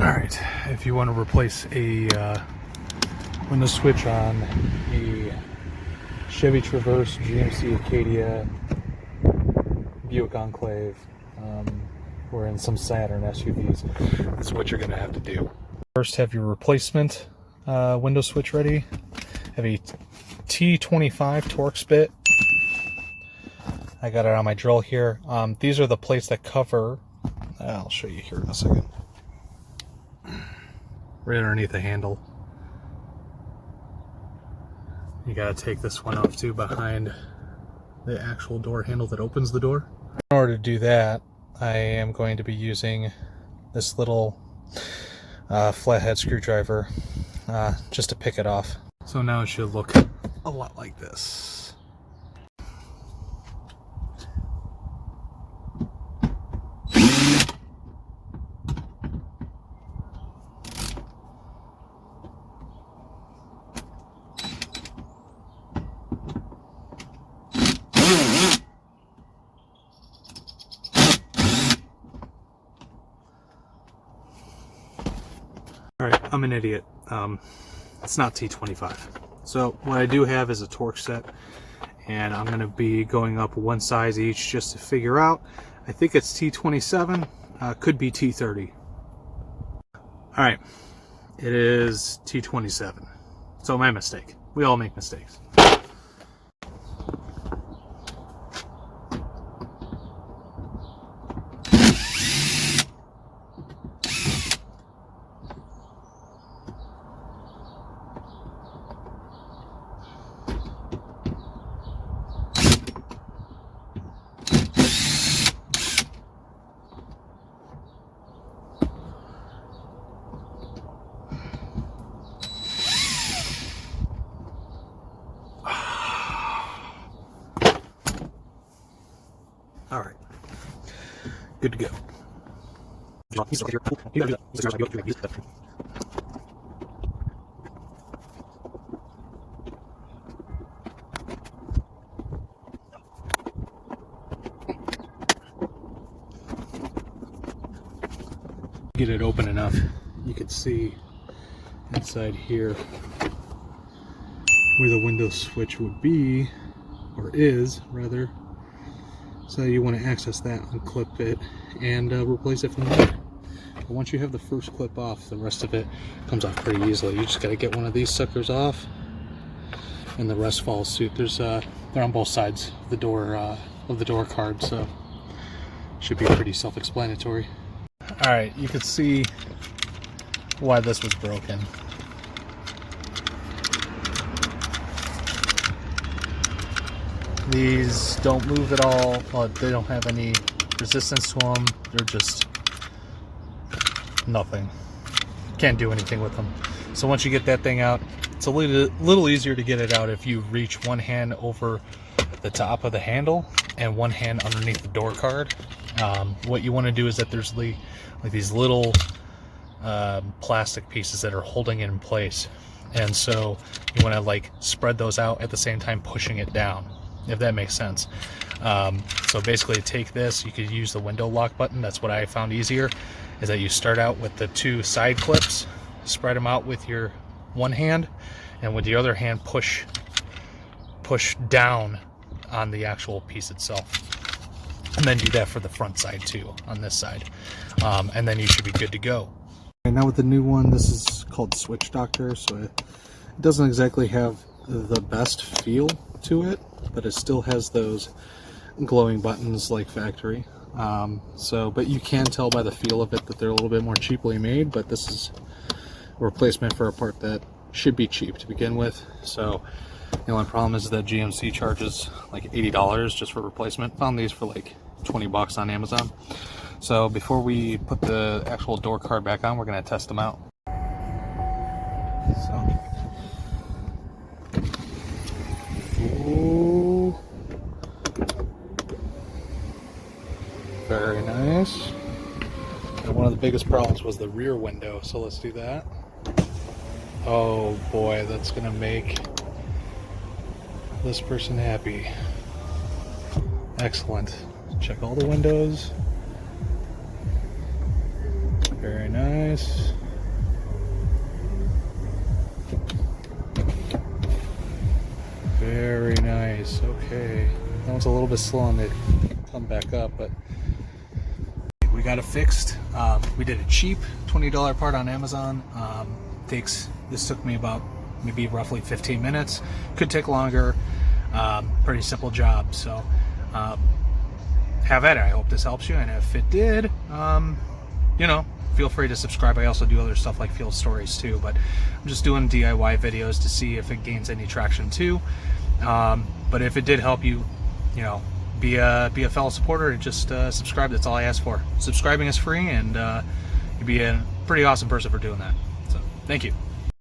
Alright, if you want to replace a window switch on a Chevy Traverse, GMC Acadia, Buick Enclave, or in some Saturn SUVs, this is what you're going to have to do. First, have your replacement window switch ready. Have a T25 Torx bit. I got it on my drill here. These are the plates that cover, I'll show you here in a second, right underneath the handle. You gotta take this one off too, behind the actual door handle that opens the door. In order to do that, I am going to be using this little flathead screwdriver just to pick it off. So now it should look a lot like this. Alright, I'm an idiot. It's not T25. So what I do have is a Torx set, and I'm going to be going up one size each just to figure out. I think it's T27, could be T30. Alright, it is T27. So my mistake. We all make mistakes. All right, good to go. Get it open enough, you can see inside here where the window switch would be, or is rather. So you want to access that, unclip it, and replace it from there. But once you have the first clip off, the rest of it comes off pretty easily. You just got to get one of these suckers off, and the rest follows suit. They're on both sides of the door card, so should be pretty self-explanatory. All right, you can see why this was broken. These don't move at all. They don't have any resistance to them. They're just nothing. Can't do anything with them. So once you get that thing out, it's a little easier to get it out if you reach one hand over the top of the handle and one hand underneath the door card. What you want to do is that there's like these little plastic pieces that are holding it in place, and so you want to like spread those out at the same time pushing it down, if that makes sense. So basically take this, you could use the window lock button. That's what I found easier, is that you start out with the two side clips, spread them out with your one hand, and with the other hand push down on the actual piece itself. And then do that for the front side too, on this side. And then you should be good to go. And now with the new one, this is called Switch Doctor, so it doesn't exactly have the best feel to it, but it still has those glowing buttons like factory. But you can tell by the feel of it that they're a little bit more cheaply made, but this is a replacement for a part that should be cheap to begin with. So the only problem is that GMC charges like $80 just for replacement. Found these for like 20 bucks on Amazon. So before we put the actual door card back on, we're going to test them out. So. Ooh. Very nice. And one of the biggest problems was the rear window, so let's do that. Oh boy, that's gonna make this person happy. Excellent. Check all the windows. Very nice. nice. Very nice. Okay. That one's a little bit slow on the come back up, but we got it fixed. We did a cheap $20 part on Amazon. This took me about maybe roughly 15 minutes. Could take longer. Pretty simple job. So have at it. I hope this helps you, and if it did, you know, feel free to subscribe. I also do other stuff like field stories too, but I'm just doing DIY videos to see if it gains any traction too. But if it did help you, you know, be a fellow supporter and just subscribe. That's all I ask for. Subscribing is free, and you'd be a pretty awesome person for doing that. So thank you.